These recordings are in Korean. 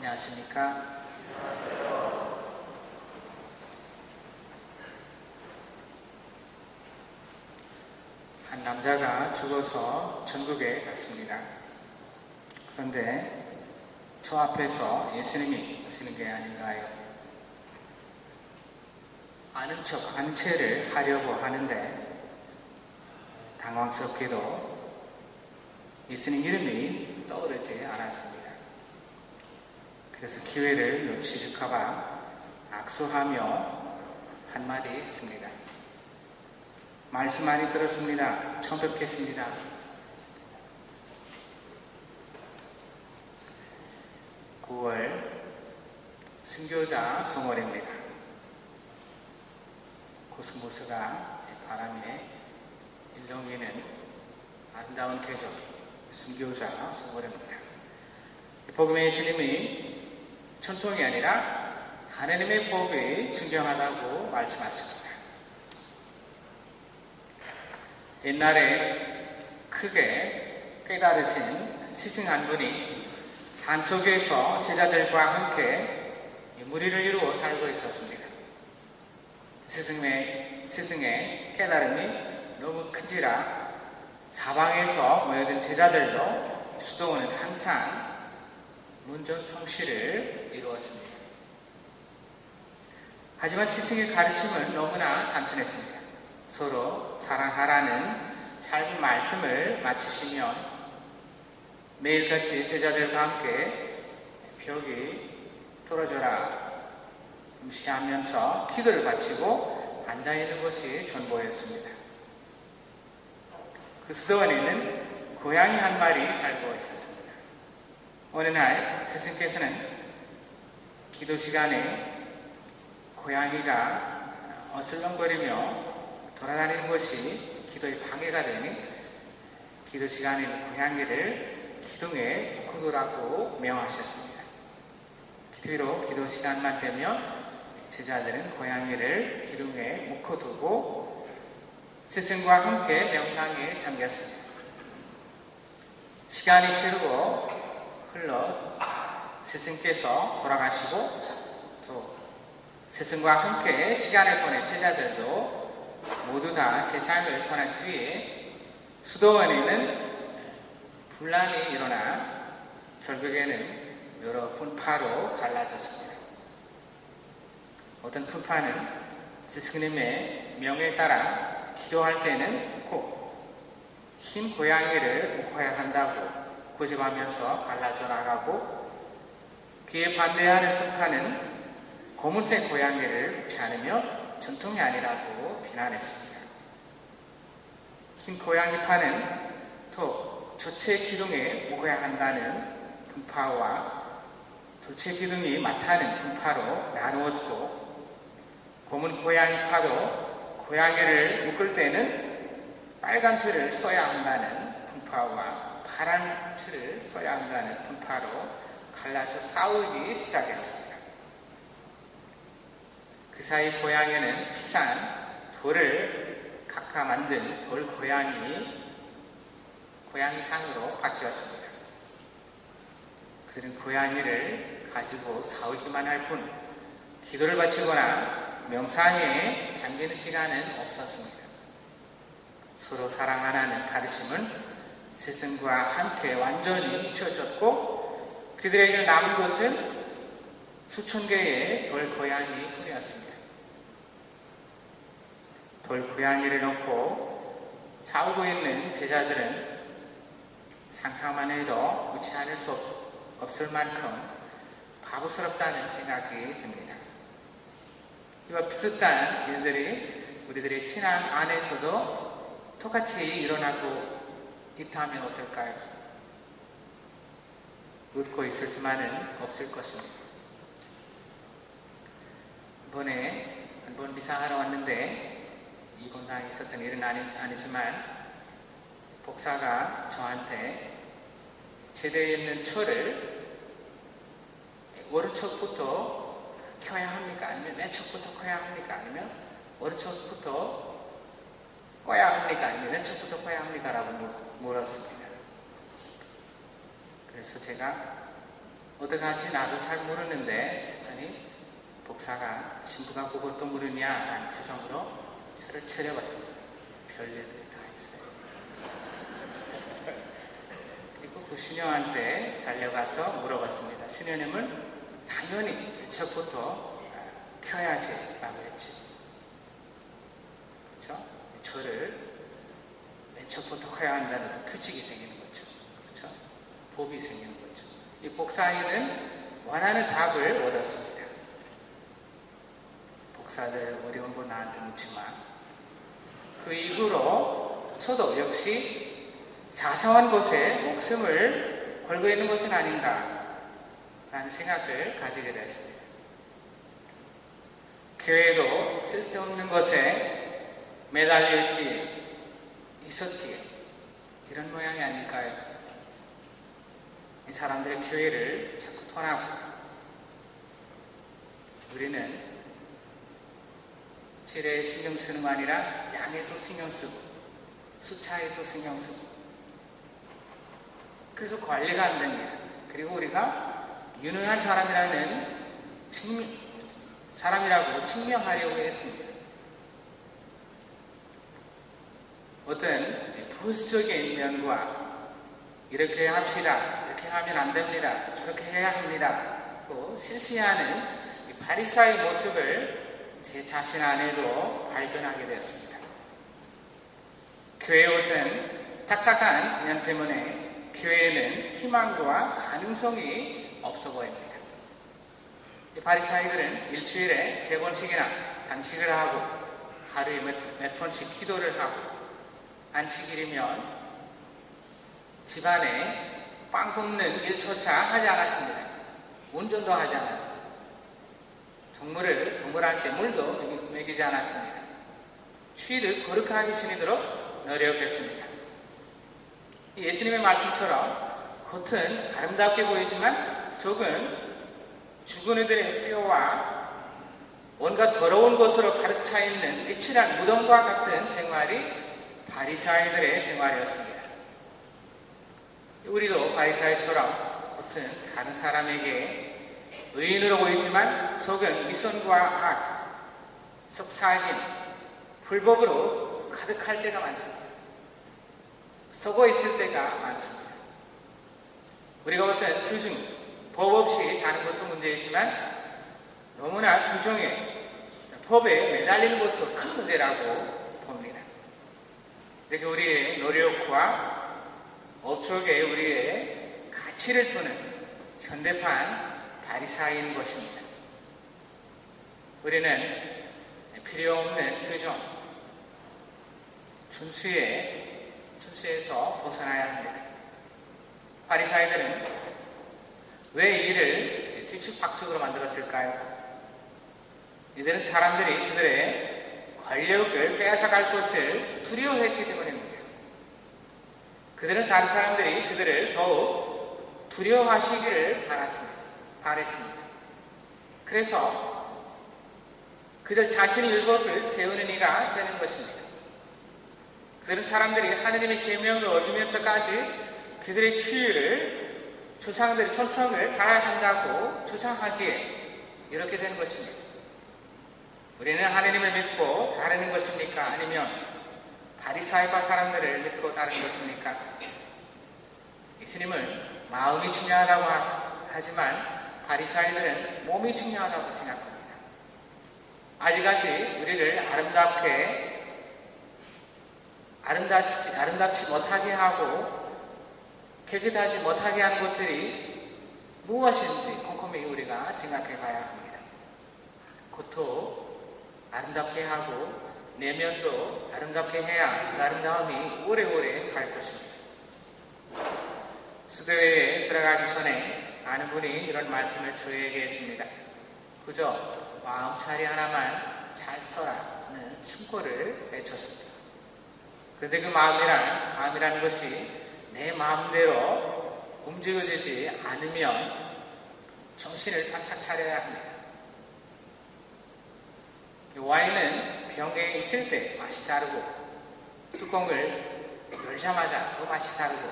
안녕하십니까? 한 남자가 죽어서 천국에 갔습니다. 그런데 저 앞에서 예수님이 오시는 게 아닌가요? 아는 척, 아는 체를 하려고 하는데 당황스럽게도 예수님 이름이 떠오르지 않았습니다. 그래서 기회를 놓칠까봐 악수하며 한마디 했습니다. 말씀 많이 들었습니다. 처음 뵙겠습니다. 9월 순교자 송월입니다. 코스모스가 바람에 일렁이는 아름다운 계절, 순교자 송월입니다. 복음의 예수님이 전통이 아니라 하나님의 법이 존경하다고 말씀하십니다. 옛날에 크게 깨달으신 스승 한 분이 산속에서 제자들과 함께 무리를 이루어 살고 있었습니다. 스승의 깨달음이 너무 큰지라 사방에서 모여든 제자들도 수도원은 항상 문전 성시를 이루었습니다. 하지만 스승의 가르침은 너무나 단순했습니다. 서로 사랑하라는 짧은 말씀을 마치시면 매일같이 제자들과 함께 벽이 뚫어져라 음시하면서 기도를 바치고 앉아있는 것이 전부였습니다. 그 수도원에는 고양이 한 마리 살고 있었습니다. 어느 날 스승께서는 기도 시간에 고양이가 어슬렁거리며 돌아다니는 것이 기도에 방해가 되니 기도 시간에 고양이를 기둥에 놓으라고 명하셨습니다. 기도로 기도 시간만 되면 제자들은 고양이를 기둥에 묶어두고 스승과 함께 명상에 잠겼습니다. 시간이 흘러 스승께서 돌아가시고 또 스승과 함께 시간을 보낸 제자들도 모두 다 세상을 떠난 뒤에 수도원에는 분란이 일어나 결국에는 여러 분파로 갈라졌습니다. 어떤 분파는 스승님의 명에 따라 기도할 때는 꼭 흰 고양이를 묶어야 한다고 고집하면서 갈라져 나가고, 그에 반대하는 분파는 검은색 고양이를 묶지 않으며 전통이 아니라고 비난했습니다. 흰 고양이파는 또 조체 기둥에 묶어야 한다는 분파와 도체 기둥이 맞다는 분파로 나누었고, 검은 고양이파도 고양이를 묶을 때는 빨간 줄을 써야 한다는 분파와 파란 줄을 써야 한다는 분파로 갈라져 싸우기 시작했습니다. 그 사이 고양이는 비싼 돌을 깎아 만든 돌 고양이상으로 바뀌었습니다. 그들은 고양이를 가지고 싸우기만 할 뿐 기도를 바치거나 명상에 잠기는 시간은 없었습니다. 서로 사랑하라는 가르침은 스승과 함께 완전히 잊혀졌고, 그들에게 남은 것은 수천 개의 돌 고양이 뿐이었습니다. 돌 고양이를 놓고 싸우고 있는 제자들은 상상만 해도 웃지 않을 수 없을 만큼 바보스럽다는 생각이 듭니다. 이와 비슷한 일들이 우리들의 신앙 안에서도 똑같이 일어나고 있다면 어떨까요? 웃고 있을 수만은 없을 것입니다. 이번에 한번 미사하러 왔는데 이번에 있었던 일은 아니지만 목사가 저한테 제대에 있는 철을 오른쪽부터 켜야 합니까? 아니면 왼쪽부터 켜야 합니까? 아니면 오른쪽부터 꺼야 합니까? 아니면 왼쪽부터 꺼야 합니까? 라고 물었습니다. 그래서 제가 어떡하지? 나도 잘 모르는데 했더니 복사가 신부가 그것도 모르냐? 라는 표정으로 저를 쳐려봤습니다. 별일들이 다 있어요. 그리고 그 수녀한테 달려가서 물어봤습니다. 수녀님은 당연히 맨 첫부터 켜야지 라고 했지. 그렇죠? 저를 맨 첫부터 켜야 한다는 규칙이 생기는 거죠. 그렇죠? 법이 생기는 거죠. 이 복사인은 원하는 답을 얻었습니다. 복사들 어려운 거 나한테 묻지 마. 그 이후로 저도 역시 사소한 것에 목숨을 걸고 있는 것은 아닌가 라는 생각을 가지게 됐습니다. 교회도 쓸데없는 것에 매달려 있었기에 이런 모양이 아닐까요? 이 사람들의 교회를 자꾸 떠나고 우리는 질에 신경 쓰는 거 아니라 양에도 신경 쓰고 숫자에도 신경 쓰고 그래서 관리가 안 됩니다. 그리고 우리가 유능한 사람이라고 증명하려고 했습니다. 어떤 보수적인 면과 이렇게 합시다, 이렇게 하면 안 됩니다, 저렇게 해야 합니다 싫지 않은 이 바리사의 모습을 제 자신 안에도 발견하게 되었습니다. 교회의 어떤 딱딱한 면 때문에 교회에는 희망과 가능성이 없어 보입니다. 이 바리사이들은 일주일에 3번씩이나 단식을 하고 하루에 몇 번씩 기도를 하고 안식일이면 집안에 빵 굽는 일조차 하지 않았습니다. 운전도 하지 않았습니다. 동물한테 물도 먹이지 않았습니다. 추위를 거룩하게 지내도록 노력했습니다. 예수님의 말씀처럼 겉은 아름답게 보이지만 속은 죽은 이들의 뼈와 온갖 더러운 것으로 가득 차 있는 깨칠한 무덤과 같은 생활이 바리사이들의 생활이었습니다. 우리도 바리사이처럼 겉은 다른 사람에게 의인으로 보이지만 속은 미선과 악, 속삭임, 불법으로 가득할 때가 많습니다. 썩어 있을 때가 많습니다. 우리가 어떤 규정, 법 없이 사는 것도 문제이지만 너무나 규정에, 법에 매달리는 것도 큰 문제라고 봅니다. 이렇게 우리의 노력과 업적에 우리의 가치를 두는 현대판 바리사이인 것입니다. 우리는 필요 없는 규정, 준수에서 벗어나야 합니다. 바리사이들은 왜 이를 뒤죽박죽으로 만들었을까요? 이들은 사람들이 그들의 권력을 빼앗아갈 것을 두려워했기 때문입니다. 그들은 다른 사람들이 그들을 더욱 두려워하시기를 바랬습니다. 그래서 그들 자신의 율법을 세우는 이가 되는 것입니다. 그들은 사람들이 하느님의 계명을 어기면서까지 그들의 규율을 조상들의 전통을 다 한다고 주장하기에 이렇게 된 것입니다. 우리는 하느님을 믿고 다르는 것입니까? 아니면 바리사이파 사람들을 믿고 다른 것입니까? 예수님은 마음이 중요하다고 하지만 바리사이들은 몸이 중요하다고 생각합니다. 아직까지 우리를 아름답지 못하게 하고 깨끗하지 못하게 한 것들이 무엇인지 꼼꼼히 우리가 생각해 봐야 합니다. 겉도 아름답게 하고 내면도 아름답게 해야 그 아름다움이 오래오래 갈 것입니다. 수도회에 들어가기 전에 아는 분이 이런 말씀을 저에게 했습니다. 그저 마음자리 하나만 잘 써라는 충고를 내쳤습니다. 그런데 그 마음이라는 것이 내 마음대로 움직여지지 않으면 정신을 바짝 차려야 합니다. 와인은 병에 있을 때 맛이 다르고 뚜껑을 열자마자 더 맛이 다르고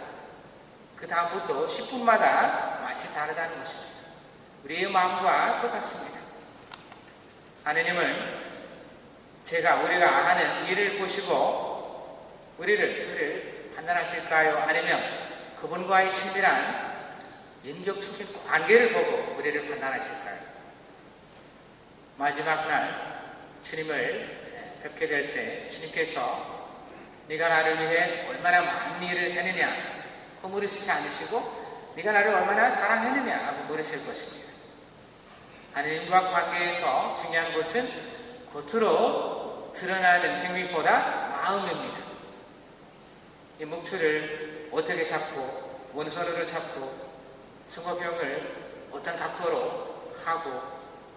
그 다음부터 10분마다 맛이 다르다는 것입니다. 우리의 마음과 똑같습니다. 하느님은 우리가 하는 일을 보시고 저를 판단하실까요? 아니면 그분과의 친밀한 인격적인 관계를 보고 우리를 판단하실까요? 마지막 날 주님을 뵙게 될 때 주님께서 네가 나를 위해 얼마나 많은 일을 했느냐 그 물으시지 않으시고 네가 나를 얼마나 사랑했느냐 하고 물으실 것입니다. 하나님과 관계에서 중요한 것은 겉으로 드러나는 행위보다 마음입니다. 이 묵주를 어떻게 잡고 원선으로 잡고 성거병을 어떤 각도로 하고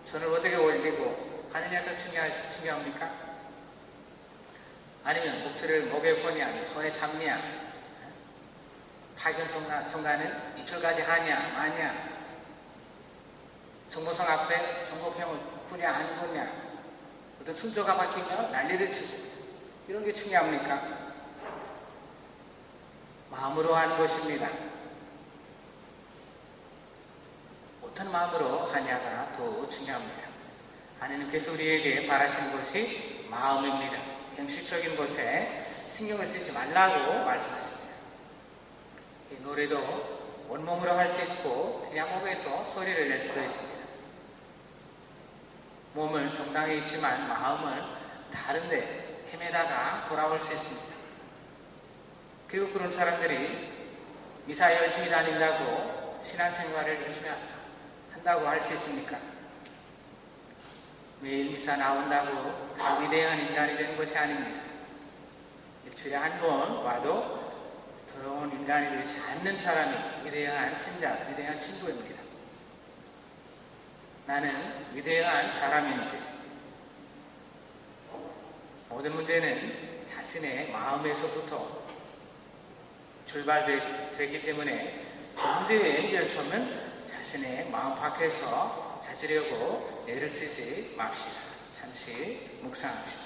손을 어떻게 올리고 하느냐가 중요합니까? 아니면 묵주를 목에 거냐 손에 잡냐 파견성가는 이철까지 하냐 마냐 정보성 앞에 정보병을 구냐 안 구냐 어떤 순서가 바뀌면 난리를 치고 이런 게 중요합니까? 마음으로 하는 것입니다. 어떤 마음으로 하냐가 더 중요합니다. 하나님께서 우리에게 바라시는 것이 마음입니다. 형식적인 것에 신경을 쓰지 말라고 말씀하십니다. 이 노래도 온몸으로 할 수 있고 그냥 목에서 소리를 낼 수도 있습니다. 몸은 정당에 있지만 마음은 다른데 헤매다가 돌아올 수 있습니다. 그리고 그런 사람들이 미사 열심히 다닌다고 신앙생활을 열심히 한다고 할 수 있습니까? 매일 미사 나온다고 다 위대한 인간이 되는 것이 아닙니다. 일주일에 한 번 와도 더러운 인간이 되지 않는 사람이 위대한 신자, 위대한 친구입니다. 나는 위대한 사람인지 모든 문제는 자신의 마음에서부터 출발되기 때문에 그 문제의 해결점은 자신의 마음 밖에서 찾으려고 애를 쓰지 맙시다. 잠시 묵상합시다.